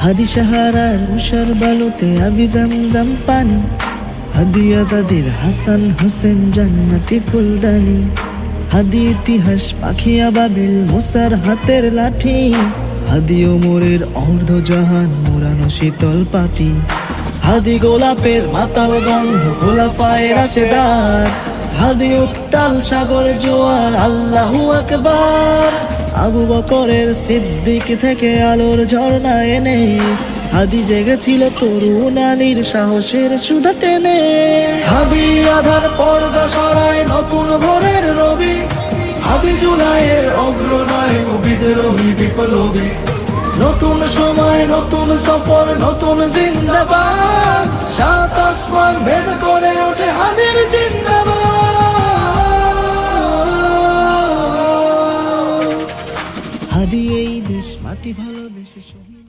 হাদি সাহারার উষার বালুতে আবি জামজাম পানি, হাদি আজাদের হাসান হোসেন জান্নাতি ফুলদানি, হাদি ইতিহাস পাখিয়া বাবিল মুসার হাতের লাঠি, হাদি ওমরের অর্ধ জাহান মোরানো শীতল পাটি, হাদি গোলাপের মাতাল গন্ধ খোলাফায়ে রাশেদার, হাদি উত্তাল সাগর জোয়ার আল্লাহু আকবার। আবু বকরের সিদ্দিক থেকে আলোর ঝর্ণা এনে হাদি জেগেছিল তরুণ আলীর সাহসের সুধা টেনে। হাদি আধার পর্দা সরায় নতুন ভোরের রবি, হাদি জুলাইয়ের অগ্রনায়ক বিদ্রোহী বিপ্লবী। নতুন সময় নতুন সফর নতুন জিন্দাবাদ, সাত আসমান ভেদ করে ওঠে হাদির জিন্দাবাদ। হাদি এই দেশ মাটি ভালোবেসে শহীদ।